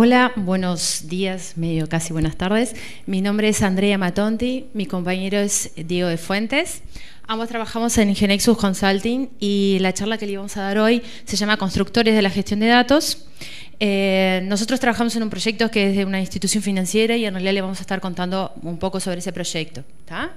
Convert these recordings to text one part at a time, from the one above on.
Hola, buenos días, medio casi buenas tardes. Mi nombre es Andrea Matonti, mi compañero es Diego de Fuentes. Ambos trabajamos en Ingenexus Consulting y la charla que le vamos a dar hoy se llama Constructores de la Gestión de Datos. Nosotros trabajamos en un proyecto que es de una institución financiera y en realidad le vamos a estar contando un poco sobre ese proyecto. ¿Tá?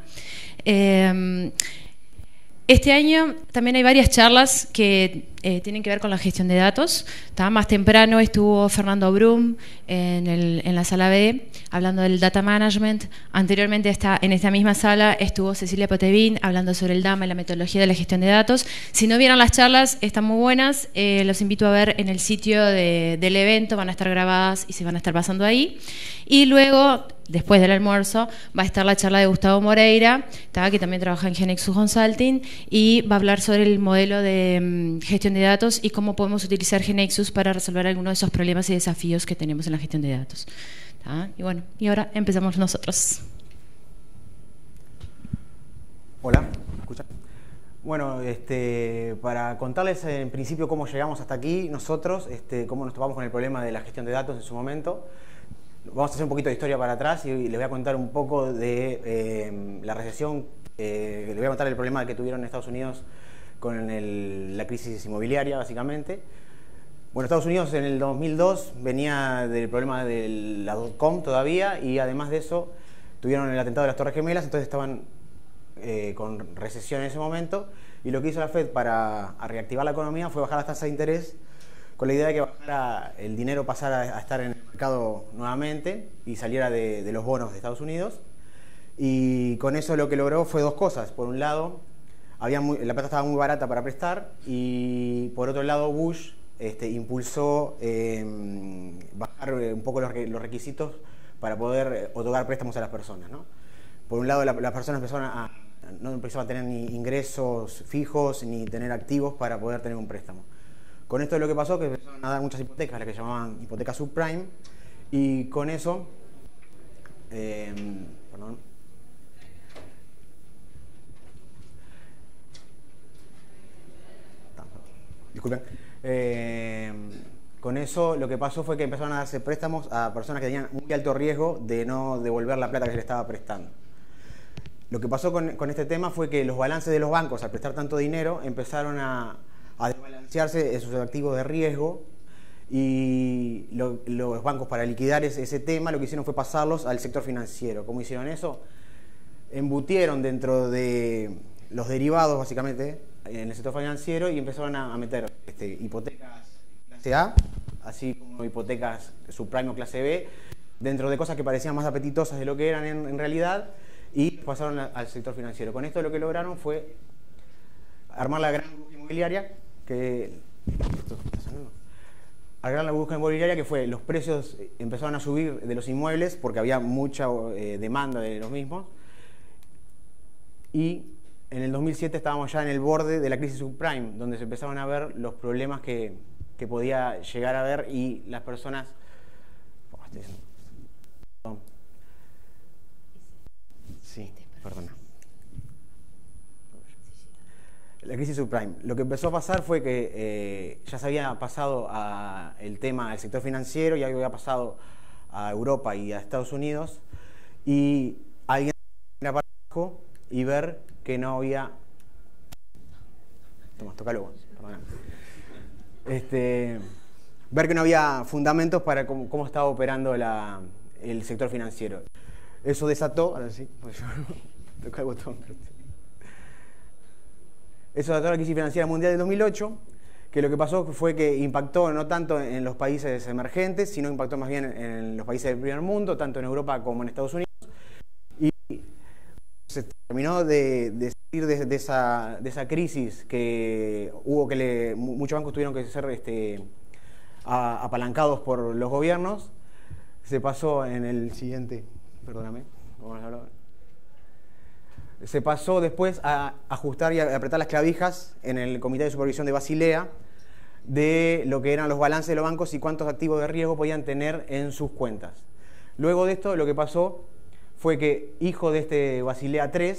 Este año también hay varias charlas que tienen que ver con la gestión de datos. Más temprano estuvo Fernando Brum en la sala B hablando del data management. Anteriormente en esta misma sala estuvo Cecilia Potevín hablando sobre el DAMA y la metodología de la gestión de datos. Si no vieron las charlas, están muy buenas. Los invito a ver en el sitio del evento, van a estar grabadas y se van a estar pasando ahí. Y luego, después del almuerzo, va a estar la charla de Gustavo Moreira, que también trabaja en Genexus Consulting, y va a hablar sobre el modelo de gestión de datos y cómo podemos utilizar Genexus para resolver algunos de esos problemas y desafíos que tenemos en la gestión de datos. Y bueno, y ahora empezamos nosotros. Hola, ¿me escuchan? Bueno, para contarles en principio cómo llegamos hasta aquí, nosotros, cómo nos topamos con el problema de la gestión de datos en su momento. Vamos a hacer un poquito de historia para atrás y les voy a contar un poco de la recesión, les voy a contar el problema que tuvieron en Estados Unidos con la crisis inmobiliaria, básicamente. Bueno, Estados Unidos en el 2002 venía del problema de la .com todavía y además de eso tuvieron el atentado de las Torres Gemelas, entonces estaban con recesión en ese momento y lo que hizo la Fed para reactivar la economía fue bajar las tasas de interés con la idea de que el dinero pasara a estar en el mercado nuevamente y saliera de los bonos de Estados Unidos. Y con eso lo que logró fue dos cosas. Por un lado, la plata estaba muy barata para prestar y por otro lado Bush impulsó bajar un poco los requisitos para poder otorgar préstamos a las personas, ¿no? Por un lado, las personas no empezaban a tener ni ingresos fijos ni tener activos para poder tener un préstamo. Con esto lo que pasó es que empezaron a dar muchas hipotecas, las que llamaban hipotecas subprime, y con eso, disculpen, con eso lo que pasó fue que empezaron a darse préstamos a personas que tenían muy alto riesgo de no devolver la plata que se les estaba prestando. Lo que pasó con este tema fue que los balances de los bancos, al prestar tanto dinero, empezaron a desbalancearse en sus activos de riesgo y los bancos, para liquidar ese tema, lo que hicieron fue pasarlos al sector financiero. ¿Cómo hicieron eso? Embutieron dentro de los derivados, básicamente, en el sector financiero y empezaron a meter hipotecas clase A, así como hipotecas subprime o clase B, dentro de cosas que parecían más apetitosas de lo que eran en realidad, y pasaron al sector financiero. Con esto lo que lograron fue armar la gran burbuja inmobiliaria, que fue los precios empezaron a subir de los inmuebles porque había mucha demanda de los mismos, y en el 2007 estábamos ya en el borde de la crisis subprime, donde se empezaban a ver los problemas que podía llegar a ver y las personas... Sí, perdona. La crisis subprime. Lo que empezó a pasar fue que ya se había pasado el tema al sector financiero, ya había pasado a Europa y a Estados Unidos, y alguien tenía para abajo y ver que no había... Tócalo vos, perdona. Ver que no había fundamentos para cómo estaba operando el sector financiero. Eso desató... Ahora sí, toca el botón. Eso desató la crisis financiera mundial del 2008, que lo que pasó fue que impactó no tanto en los países emergentes, sino impactó más bien en los países del primer mundo, tanto en Europa como en Estados Unidos. Y se terminó de salir de esa crisis que hubo muchos bancos tuvieron que ser apalancados por los gobiernos. Se pasó en el siguiente, perdóname, vamos a hablar. Se pasó después a ajustar y a apretar las clavijas en el Comité de Supervisión de Basilea de lo que eran los balances de los bancos y cuántos activos de riesgo podían tener en sus cuentas. Luego de esto, lo que pasó fue que, hijo de Basilea III,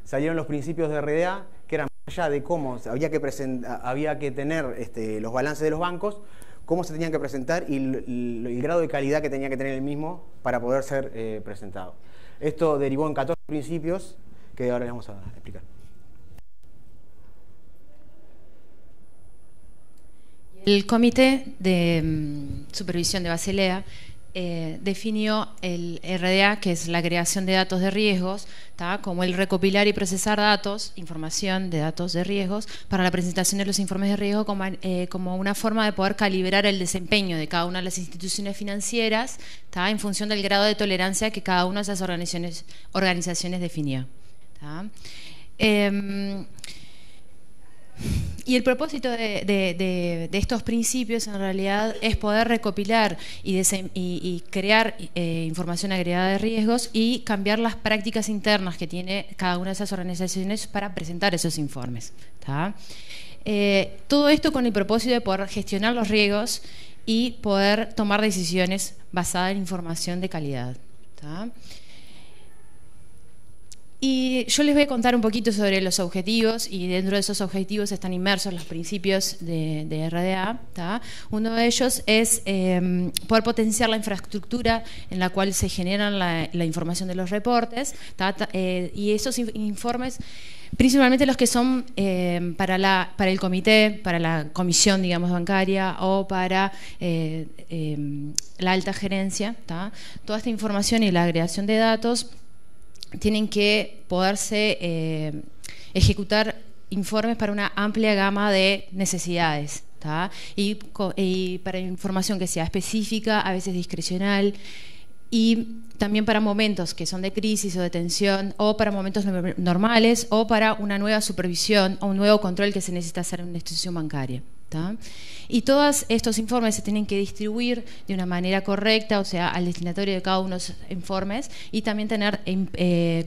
salieron los principios de RDA, que eran más allá de cómo había que tener los balances de los bancos, cómo se tenían que presentar y el grado de calidad que tenía que tener el mismo para poder ser presentado. Esto derivó en 14 principios que ahora les vamos a explicar. El Comité de Supervisión de Basilea definió el RDA, que es la creación de datos de riesgos, como el recopilar y procesar datos, información de datos de riesgos, para la presentación de los informes de riesgo como una forma de poder calibrar el desempeño de cada una de las instituciones financieras en función del grado de tolerancia que cada una de esas organizaciones definió. Y el propósito de estos principios en realidad es poder recopilar y crear información agregada de riesgos y cambiar las prácticas internas que tiene cada una de esas organizaciones para presentar esos informes. Todo esto con el propósito de poder gestionar los riesgos y poder tomar decisiones basadas en información de calidad. Y yo les voy a contar un poquito sobre los objetivos, y dentro de esos objetivos están inmersos los principios de RDA. Uno de ellos es poder potenciar la infraestructura en la cual se generan la información de los reportes, y esos informes, principalmente los que son para el comité, para la comisión, digamos, bancaria, o para la alta gerencia. Toda esta información y la agregación de datos tienen que poderse ejecutar informes para una amplia gama de necesidades, y para información que sea específica, a veces discrecional, y también para momentos que son de crisis o de tensión, o para momentos normales, o para una nueva supervisión o un nuevo control que se necesita hacer en una institución bancaria. Y todos estos informes se tienen que distribuir de una manera correcta, o sea, al destinatario de cada uno de los informes, y también tener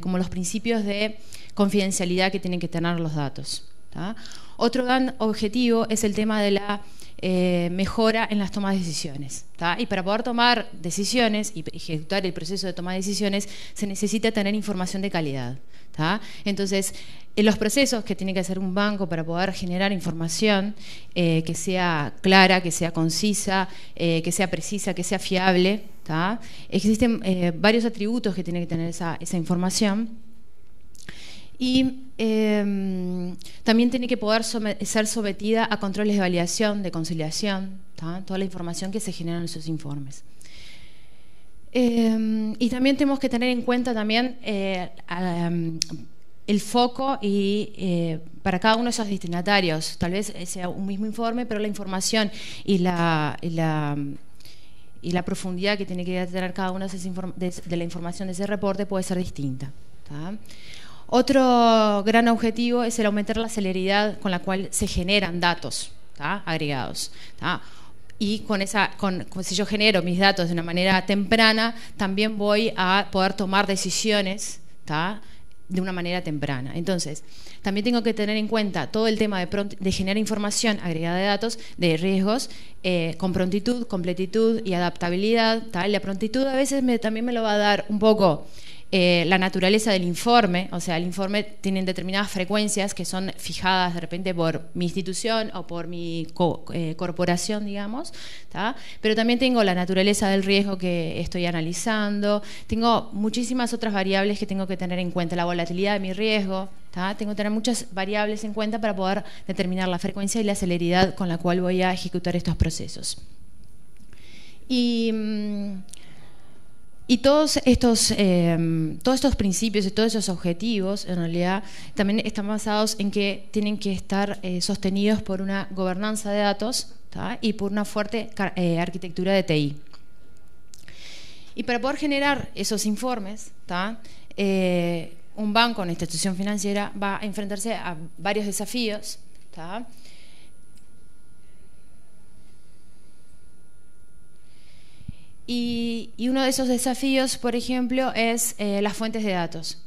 como los principios de confidencialidad que tienen que tener los datos. Otro gran objetivo es el tema de la mejora en las tomas de decisiones. Y para poder tomar decisiones y ejecutar el proceso de toma de decisiones se necesita tener información de calidad. Entonces, en los procesos que tiene que hacer un banco para poder generar información que sea clara, que sea concisa, que sea precisa, que sea fiable, existen varios atributos que tiene que tener esa información. Y también tiene que poder ser sometida a controles de validación, de conciliación, toda la información que se genera en esos informes. Y también tenemos que tener en cuenta también el foco para cada uno de esos destinatarios. Tal vez sea un mismo informe, pero la información y la profundidad que tiene que tener cada una de la información de ese reporte puede ser distinta. Otro gran objetivo es el aumentar la celeridad con la cual se generan datos agregados. Y si yo genero mis datos de una manera temprana, también voy a poder tomar decisiones de una manera temprana. Entonces, también tengo que tener en cuenta todo el tema de generar información agregada de datos, de riesgos, con prontitud, completitud y adaptabilidad. La prontitud a veces también me lo va a dar un poco la naturaleza del informe. O sea, el informe tiene determinadas frecuencias que son fijadas de repente por mi institución o por mi corporación, digamos, pero también tengo la naturaleza del riesgo que estoy analizando, tengo muchísimas otras variables que tengo que tener en cuenta, la volatilidad de mi riesgo, tengo que tener muchas variables en cuenta para poder determinar la frecuencia y la celeridad con la cual voy a ejecutar estos procesos. Y todos estos principios y todos esos objetivos, en realidad, también están basados en que tienen que estar sostenidos por una gobernanza de datos y por una fuerte arquitectura de TI. Y para poder generar esos informes, un banco, una institución financiera, va a enfrentarse a varios desafíos. Y uno de esos desafíos, por ejemplo, es las fuentes de datos.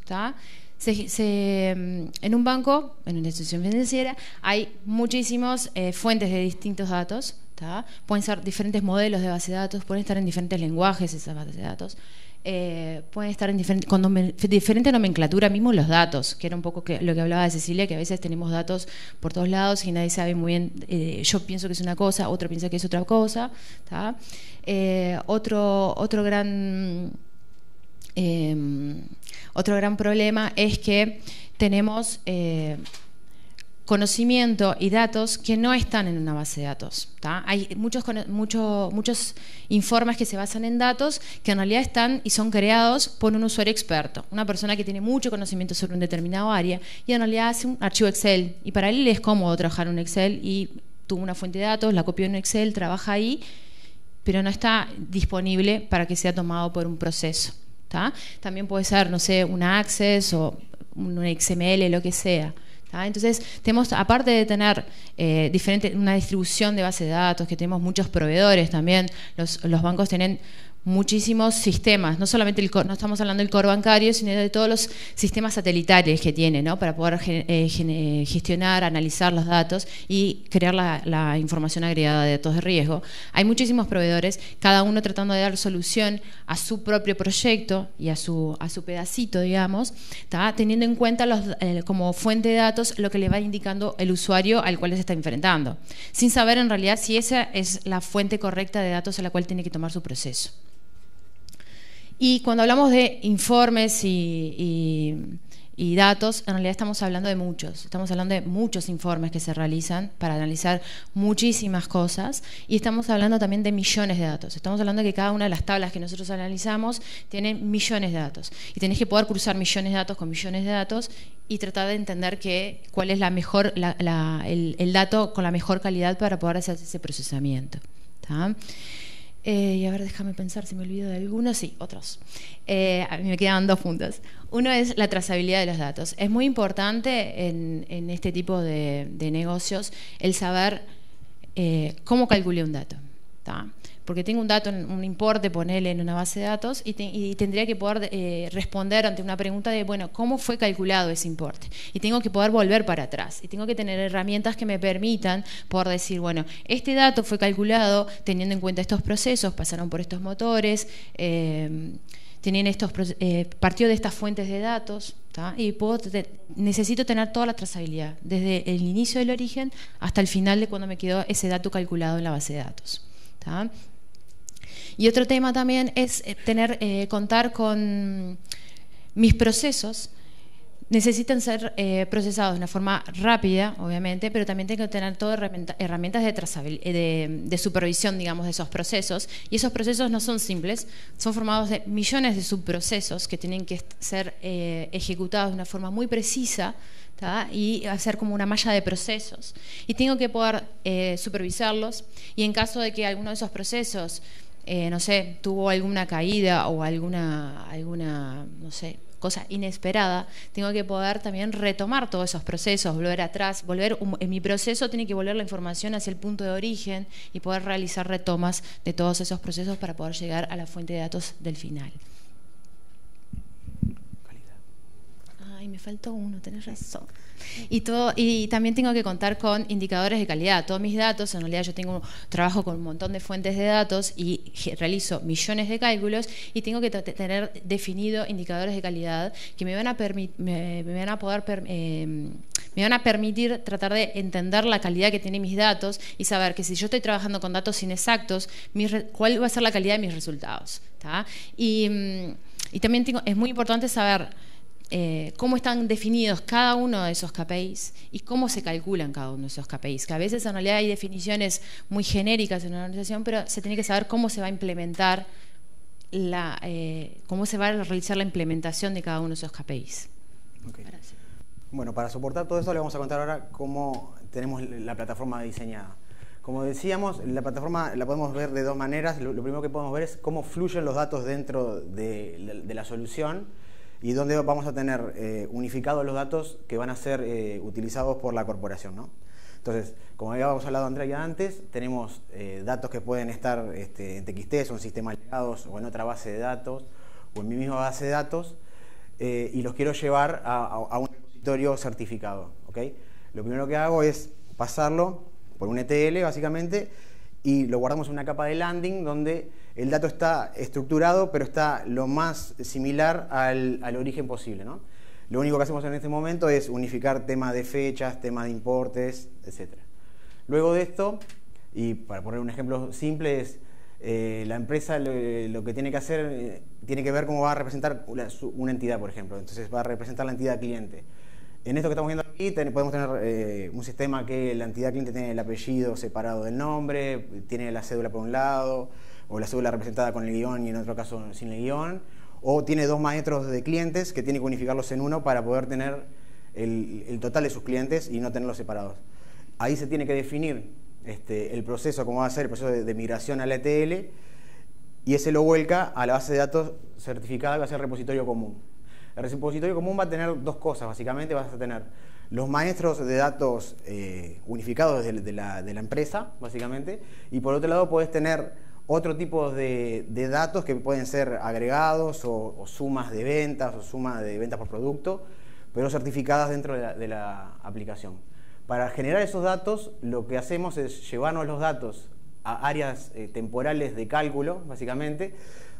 En un banco, en una institución financiera, hay muchísimas fuentes de distintos datos. Pueden ser diferentes modelos de base de datos, pueden estar en diferentes lenguajes esas bases de datos. pueden estar en diferente nomenclatura, mismo los datos, que era un poco lo que hablaba de Cecilia, que a veces tenemos datos por todos lados y nadie sabe muy bien, yo pienso que es una cosa, otro piensa que es otra cosa, ¿tá? Otro gran problema es que tenemos conocimiento y datos que no están en una base de datos, ¿tá? Hay muchos informes que se basan en datos que en realidad están y son creados por un usuario experto, una persona que tiene mucho conocimiento sobre un determinado área y en realidad hace un archivo Excel y para él le es cómodo trabajar en un Excel y tuvo una fuente de datos, la copió en un Excel, trabaja ahí, pero no está disponible para que sea tomado por un proceso, ¿tá? También puede ser, no sé, una Access o un XML, lo que sea. Entonces, tenemos, aparte de tener una distribución de base de datos, que tenemos muchos proveedores también, los bancos tienen muchísimos sistemas, no solamente no estamos hablando del core bancario, sino de todos los sistemas satelitales que tiene, ¿no? Para poder gestionar, analizar los datos y crear la información agregada de datos de riesgo. Hay muchísimos proveedores, cada uno tratando de dar solución a su propio proyecto y a su pedacito, digamos, ¿tá? Teniendo en cuenta como fuente de datos lo que le va indicando el usuario al cual se está enfrentando, sin saber en realidad si esa es la fuente correcta de datos a la cual tiene que tomar su proceso. Y cuando hablamos de informes y datos, en realidad estamos hablando de muchos informes que se realizan para analizar muchísimas cosas y estamos hablando también de millones de datos. Estamos hablando de que cada una de las tablas que nosotros analizamos tiene millones de datos y tenés que poder cruzar millones de datos con millones de datos y tratar de entender cuál es el dato con la mejor calidad para poder hacer ese procesamiento, ¿tá? Y a ver, déjame pensar si me olvido de alguno. Sí, otros. A mí me quedan 2 puntos. Uno es la trazabilidad de los datos. Es muy importante en este tipo de negocios el saber cómo calculé un dato, ¿tá? Porque tengo un dato, un importe, ponele en una base de datos y tendría que poder responder ante una pregunta de, bueno, ¿cómo fue calculado ese importe? Y tengo que poder volver para atrás y tengo que tener herramientas que me permitan poder decir, bueno, este dato fue calculado teniendo en cuenta estos procesos, pasaron por estos motores, partió de estas fuentes de datos, ¿tá? Y necesito tener toda la trazabilidad, desde el inicio del origen hasta el final de cuando me quedó ese dato calculado en la base de datos, ¿tá? Y otro tema también es contar con mis procesos. Necesitan ser procesados de una forma rápida, obviamente, pero también tengo que tener todas herramientas de supervisión, digamos, de esos procesos. Y esos procesos no son simples, son formados de millones de subprocesos que tienen que ser ejecutados de una forma muy precisa, ¿tá? Y hacer como una malla de procesos. Y tengo que poder supervisarlos. Y en caso de que alguno de esos procesos no sé, tuvo alguna caída o alguna, no sé, cosa inesperada, tengo que poder también retomar todos esos procesos, volver atrás, en mi proceso tiene que volver la información hacia el punto de origen y poder realizar retomas de todos esos procesos para poder llegar a la fuente de datos del final. Ay, me faltó uno, tenés razón. Y también tengo que contar con indicadores de calidad. Todos mis datos, en realidad yo trabajo con un montón de fuentes de datos y realizo millones de cálculos y tengo que tener definido indicadores de calidad que me van a permitir tratar de entender la calidad que tienen mis datos y saber que si yo estoy trabajando con datos inexactos, cuál va a ser la calidad de mis resultados, ¿tá? Y también es muy importante saber cómo están definidos cada uno de esos KPIs y cómo se calculan cada uno de esos KPIs, que a veces en realidad hay definiciones muy genéricas en una organización, pero se tiene que saber cómo se va a implementar cómo se va a realizar la implementación de cada uno de esos KPIs. Okay. Bueno, para soportar todo eso le vamos a contar ahora cómo tenemos la plataforma diseñada. Como decíamos, la plataforma la podemos ver de 2 maneras. Lo primero que podemos ver es cómo fluyen los datos dentro de la solución y dónde vamos a tener unificados los datos que van a ser utilizados por la corporación, ¿no? Entonces, como habíamos hablado Andrea antes, tenemos datos que pueden estar en TXT, son sistemas legados o en otra base de datos o en mi misma base de datos y los quiero llevar a un repositorio certificado, ¿ok? Lo primero que hago es pasarlo por un ETL básicamente y lo guardamos en una capa de landing donde el dato está estructurado, pero está lo más similar al origen posible, ¿no? Lo único que hacemos en este momento es unificar tema de fechas, tema de importes, etc. Luego de esto, y para poner un ejemplo simple, es la empresa lo que tiene que hacer, tiene que ver cómo va a representar una entidad, por ejemplo. Entonces va a representar la entidad cliente. En esto que estamos viendo aquí podemos tener un sistema que la entidad cliente tiene el apellido separado del nombre, tiene la cédula por un lado, o la cédula representada con el guión y en otro caso sin el guión, o tiene dos maestros de clientes que tiene que unificarlos en uno para poder tener el total de sus clientes y no tenerlos separados. Ahí se tiene que definir el proceso, cómo va a ser el proceso de migración a la ETL, y ese lo vuelca a la base de datos certificada que va a ser el repositorio común. El repositorio común va a tener dos cosas, básicamente. Vas a tener los maestros de datos unificados de la empresa, básicamente, y por otro lado puedes tener otro tipo de datos que pueden ser agregados o sumas de ventas o sumas de ventas por producto, pero certificadas dentro de la aplicación. Para generar esos datos, lo que hacemos es llevarnos los datos a áreas temporales de cálculo, básicamente,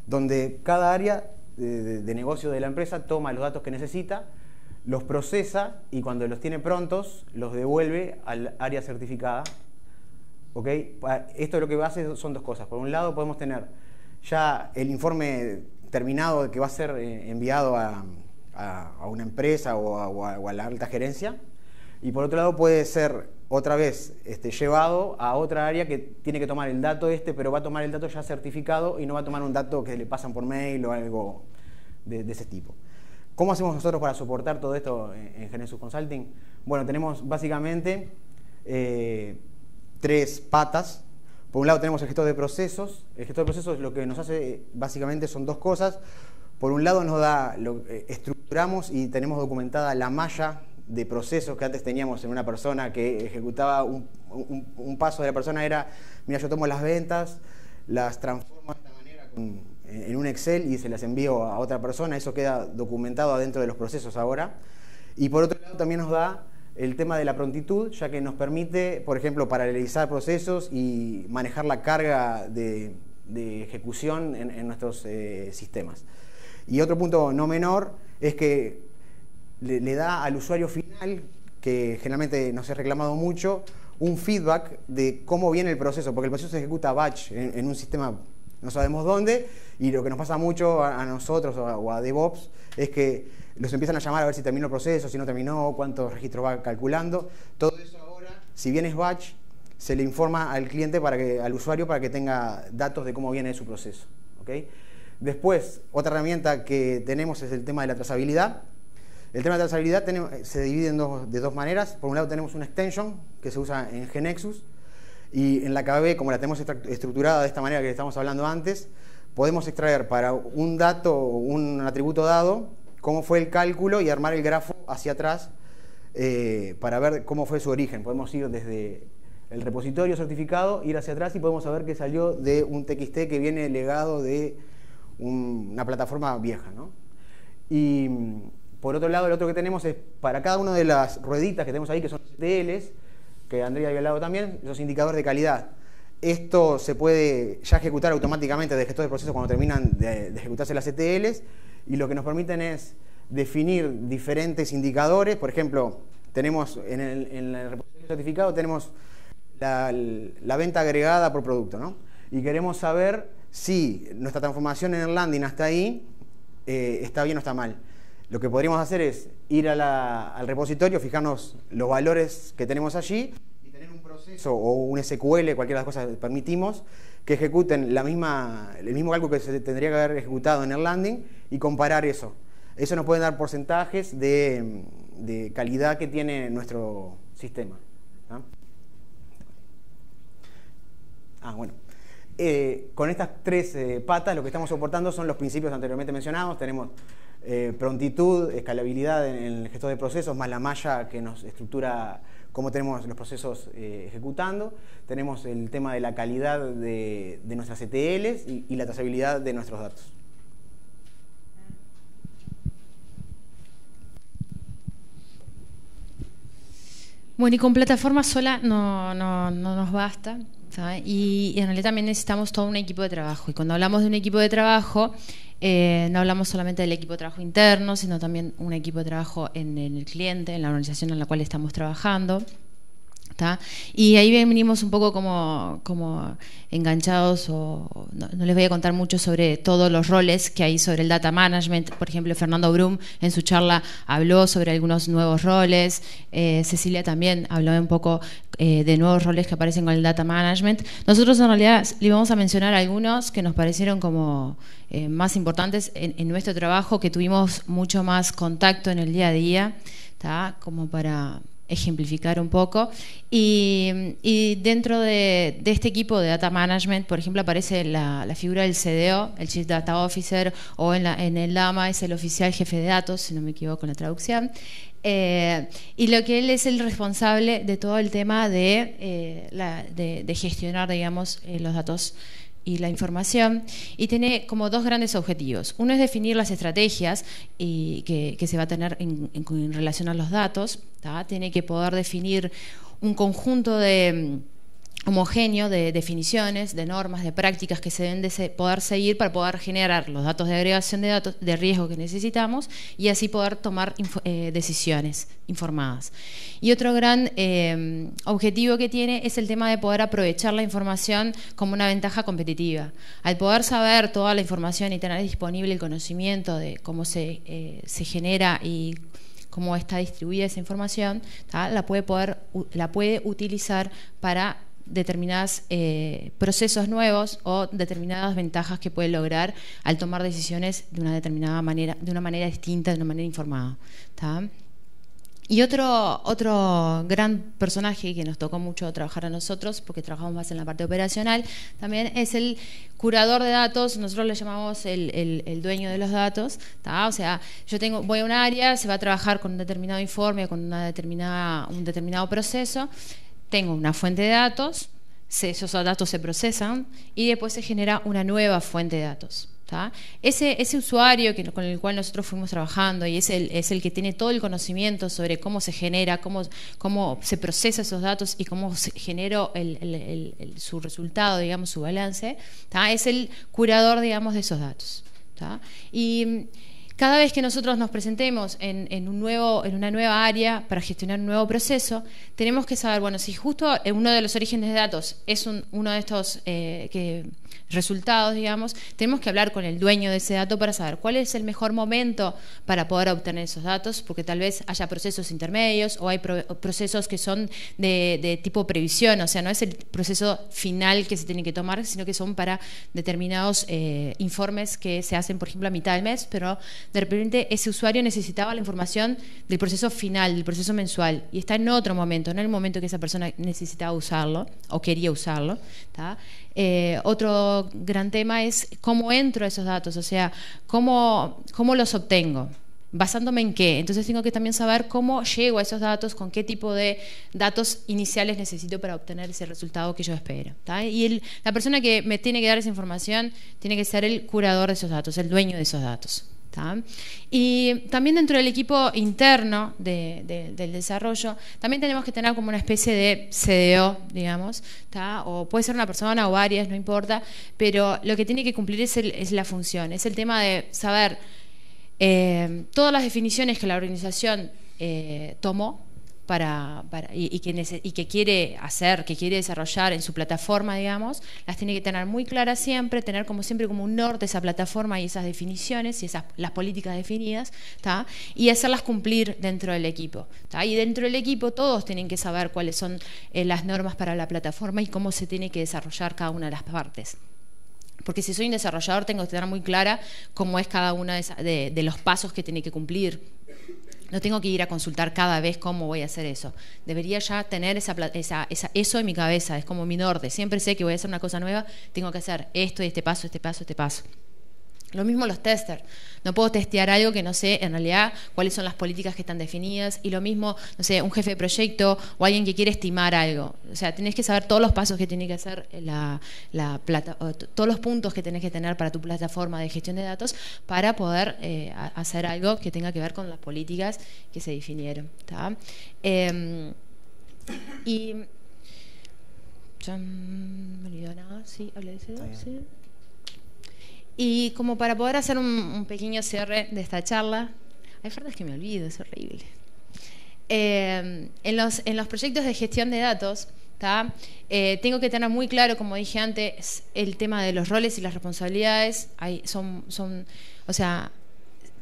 donde cada área de negocio de la empresa toma los datos que necesita, los procesa y cuando los tiene prontos, los devuelve al área certificada. ¿Okay? Esto lo que hace son dos cosas. Por un lado, podemos tener ya el informe terminado que va a ser enviado a una empresa o a la alta gerencia. Y por otro lado, puede ser otra vez llevado a otra área que tiene que tomar el dato pero va a tomar el dato ya certificado y no va a tomar un dato que le pasan por mail o algo de ese tipo. ¿Cómo hacemos nosotros para soportar todo esto en Genesis Consulting? Bueno, tenemos básicamente tres patas. Por un lado tenemos el gestor de procesos. El gestor de procesos lo que nos hace básicamente son dos cosas. Por un lado nos da, estructuramos y tenemos documentada la malla de procesos que antes teníamos en una persona que ejecutaba un paso de la persona era, mira, yo tomo las ventas, las transformo de esta manera en un Excel y se las envío a otra persona. Eso queda documentado adentro de los procesos ahora. Y por otro lado también nos da el tema de la prontitud, ya que nos permite, por ejemplo, paralelizar procesos y manejar la carga de ejecución en nuestros sistemas. Y otro punto no menor es que le da al usuario final, que generalmente nos ha reclamado mucho, un feedback de cómo viene el proceso, porque el proceso se ejecuta batch en un sistema no sabemos dónde, y lo que nos pasa mucho a nosotros o a DevOps es que los empiezan a llamar a ver si terminó el proceso, si no terminó, cuántos registros va calculando. Todo eso ahora, si bien es batch, se le informa al cliente, al usuario, para que tenga datos de cómo viene su proceso. ¿Okay? Después, otra herramienta que tenemos es el tema de la trazabilidad. El tema de la trazabilidad se divide de dos maneras. Por un lado tenemos una extension que se usa en GeneXus, y en la KB, como la tenemos estructurada de esta manera que estamos hablando antes, podemos extraer para un dato, un atributo dado, cómo fue el cálculo y armar el grafo hacia atrás para ver cómo fue su origen. Podemos ir desde el repositorio certificado, ir hacia atrás y podemos saber que salió de un TXT que viene legado de una plataforma vieja, ¿no? Y por otro lado, lo otro que tenemos es para cada una de las rueditas que tenemos ahí, que son ETLs, que Andrea había hablado también, los indicadores de calidad. Esto se puede ya ejecutar automáticamente de gestor de procesos cuando terminan de ejecutarse las ETLs, y lo que nos permiten es definir diferentes indicadores. Por ejemplo, tenemos en el repositorio certificado tenemos la venta agregada por producto, ¿no? Y queremos saber si nuestra transformación en el landing hasta ahí está bien o está mal. Lo que podríamos hacer es ir al repositorio, fijarnos los valores que tenemos allí y tener un proceso o un SQL, cualquiera de las cosas que permitimos, que ejecuten el mismo cálculo que se tendría que haber ejecutado en el landing y comparar eso. Eso nos puede dar porcentajes de calidad que tiene nuestro sistema. Bueno. Con estas tres patas lo que estamos soportando son los principios anteriormente mencionados. Tenemos prontitud, escalabilidad en el gestor de procesos, más la malla que nos estructura cómo tenemos los procesos ejecutando. Tenemos el tema de la calidad de nuestras ETLs y la trazabilidad de nuestros datos. Bueno, y con plataforma sola no nos basta. ¿tá? Y en realidad también necesitamos todo un equipo de trabajo. Y cuando hablamos de un equipo de trabajo, no hablamos solamente del equipo de trabajo interno, sino también un equipo de trabajo en el cliente, en la organización en la cual estamos trabajando. ¿Tá? Y ahí venimos un poco como enganchados, o no les voy a contar mucho sobre todos los roles que hay sobre el data management. Por ejemplo, Fernando Brum en su charla habló sobre algunos nuevos roles, Cecilia también habló un poco de nuevos roles que aparecen con el data management. Nosotros en realidad le vamos a mencionar algunos que nos parecieron como más importantes en nuestro trabajo, que tuvimos mucho más contacto en el día a día, ¿tá? Como para ejemplificar un poco. Y dentro de este equipo de data management, por ejemplo, aparece la figura del CDO, el Chief Data Officer, o en el DAMA es el oficial jefe de datos, si no me equivoco en la traducción. Y lo que él es el responsable de todo el tema de gestionar, digamos, los datos y la información, y tiene como dos grandes objetivos. Uno es definir las estrategias que se va a tener en relación a los datos, ¿tá? Tiene que poder definir un conjunto homogéneo de definiciones, de normas, de prácticas que se deben de poder seguir para poder generar los datos de agregación de datos de riesgo que necesitamos y así poder tomar decisiones informadas. Y otro gran objetivo que tiene es el tema de poder aprovechar la información como una ventaja competitiva. Al poder saber toda la información y tener disponible el conocimiento de cómo se genera y cómo está distribuida esa información, ¿tá? La puede utilizar para determinados procesos nuevos o determinadas ventajas que puede lograr al tomar decisiones de una determinada manera, de una manera distinta, de una manera informada, ¿tá? Y otro gran personaje que nos tocó mucho trabajar a nosotros, porque trabajamos más en la parte operacional, también es el curador de datos. Nosotros le llamamos el dueño de los datos, ¿tá? O sea, voy a un área, se va a trabajar con un determinado informe, con un determinado proceso, tengo una fuente de datos, esos datos se procesan y después se genera una nueva fuente de datos, ¿tá? Ese usuario con el cual nosotros fuimos trabajando y es el que tiene todo el conocimiento sobre cómo se genera, cómo se procesa esos datos y cómo se generó su resultado, digamos, su balance, ¿tá? Es el curador, digamos, de esos datos, ¿tá? Y cada vez que nosotros nos presentemos en una nueva área para gestionar un nuevo proceso, tenemos que saber, bueno, si justo uno de los orígenes de datos es uno de estos resultados, digamos, tenemos que hablar con el dueño de ese dato para saber cuál es el mejor momento para poder obtener esos datos, porque tal vez haya procesos intermedios o hay procesos que son de tipo previsión, o sea, no es el proceso final que se tiene que tomar, sino que son para determinados informes que se hacen, por ejemplo, a mitad del mes, pero de repente ese usuario necesitaba la información del proceso final, del proceso mensual, y está en otro momento, no en el momento que esa persona necesitaba usarlo o quería usarlo, ¿tá? Otro gran tema es cómo entro a esos datos, o sea, cómo los obtengo, basándome en qué. Entonces tengo que también saber cómo llego a esos datos, con qué tipo de datos iniciales necesito para obtener ese resultado que yo espero, ¿tá? Y la persona que me tiene que dar esa información tiene que ser el curador de esos datos, el dueño de esos datos, ¿tá? Y también dentro del equipo interno del desarrollo también tenemos que tener como una especie de CDO, digamos, ¿tá? O puede ser una persona o varias, no importa, pero lo que tiene que cumplir es la función, es el tema de saber todas las definiciones que la organización tomó y que quiere hacer, que quiere desarrollar en su plataforma, digamos, las tiene que tener muy claras siempre, tener como siempre como un norte esa plataforma y esas definiciones y las políticas definidas, ¿tá? Y hacerlas cumplir dentro del equipo, ¿tá? Y dentro del equipo todos tienen que saber cuáles son las normas para la plataforma y cómo se tiene que desarrollar cada una de las partes. Porque si soy un desarrollador tengo que tener muy clara cómo es cada uno de los pasos que tiene que cumplir. No tengo que ir a consultar cada vez cómo voy a hacer eso. Debería ya tener eso en mi cabeza, es como mi norte. Siempre sé que voy a hacer una cosa nueva, tengo que hacer esto y este paso, este paso, este paso. Lo mismo los testers. No puedo testear algo que no sé en realidad cuáles son las políticas que están definidas. Y lo mismo, no sé, un jefe de proyecto o alguien que quiere estimar algo. O sea, tenés que saber todos los pasos que tiene que hacer todos los puntos que tenés que tener para tu plataforma de gestión de datos para poder hacer algo que tenga que ver con las políticas que se definieron, ¿tá? Y Me olvidó nada, sí, hablé de eso, sí. Y como para poder hacer un pequeño cierre de esta charla, hay partes que me olvido, es horrible. En los proyectos de gestión de datos, tengo que tener muy claro, como dije antes, el tema de los roles y las responsabilidades. O sea,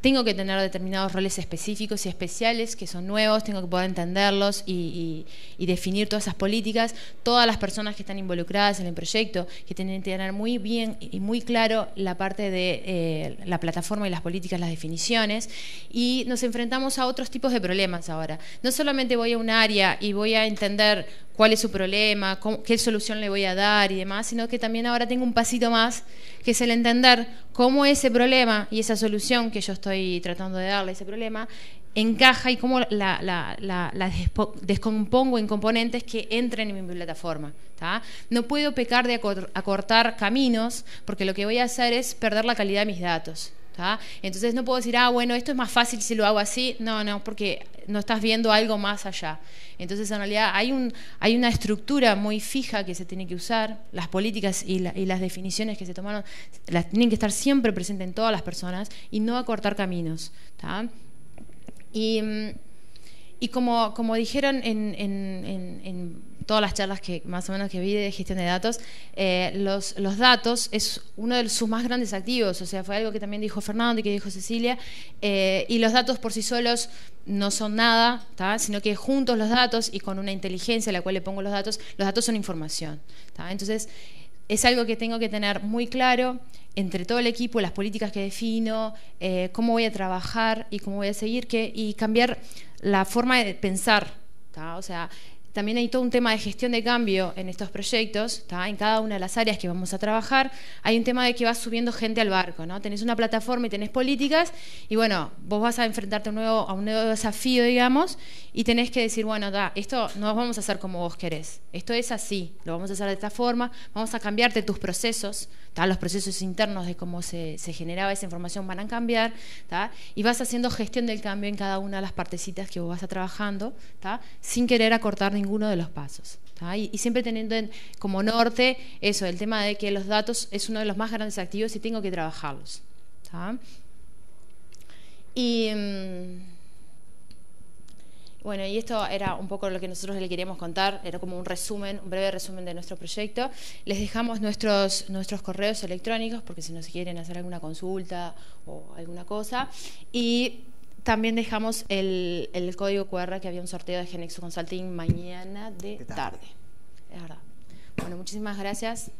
tengo que tener determinados roles específicos y especiales que son nuevos, tengo que poder entenderlos y definir todas esas políticas. Todas las personas que están involucradas en el proyecto que tienen que tener muy bien y muy claro la parte de la plataforma y las políticas, las definiciones. Y nos enfrentamos a otros tipos de problemas ahora. No solamente voy a un área y voy a entender cuál es su problema, qué solución le voy a dar y demás, sino que también ahora tengo un pasito más, que es el entender cómo ese problema y esa solución que yo estoy tratando de darle a ese problema encaja y cómo la descompongo en componentes que entren en mi plataforma. No puedo pecar de acortar caminos, porque lo que voy a hacer es perder la calidad de mis datos. Entonces no puedo decir, bueno, esto es más fácil si lo hago así. No, porque no estás viendo algo más allá. Entonces en realidad hay una estructura muy fija que se tiene que usar. Las políticas y las definiciones que se tomaron las tienen que estar siempre presentes en todas las personas y no acortar caminos. Y como dijeron en todas las charlas que más o menos que vi de gestión de datos, los datos es uno de sus más grandes activos. O sea, fue algo que también dijo Fernando y que dijo Cecilia, y los datos por sí solos no son nada, sino que juntos los datos y con una inteligencia a la cual le pongo los datos son información. Entonces es algo que tengo que tener muy claro entre todo el equipo, las políticas que defino, cómo voy a trabajar y cómo voy a seguir, y cambiar la forma de pensar. O sea, también hay todo un tema de gestión de cambio en estos proyectos, en cada una de las áreas que vamos a trabajar. Hay un tema de que va subiendo gente al barco, ¿no? Tenés una plataforma y tenés políticas, y bueno, vos vas a enfrentarte a un nuevo desafío, digamos, y tenés que decir, bueno, esto no lo vamos a hacer como vos querés, esto es así, lo vamos a hacer de esta forma, vamos a cambiarte tus procesos, los procesos internos de cómo se generaba esa información van a cambiar, y vas haciendo gestión del cambio en cada una de las partecitas que vos vas a trabajando, sin querer acortar ninguno de los pasos. Y siempre teniendo como norte eso, el tema de que los datos es uno de los más grandes activos y tengo que trabajarlos. Y bueno, y esto era un poco lo que nosotros le queríamos contar, era como un resumen, un breve resumen de nuestro proyecto. Les dejamos nuestros correos electrónicos, porque si nos quieren hacer alguna consulta o alguna cosa, y también dejamos el código QR, que había un sorteo de Genexo Consulting mañana de tarde. Es verdad. Bueno, muchísimas gracias.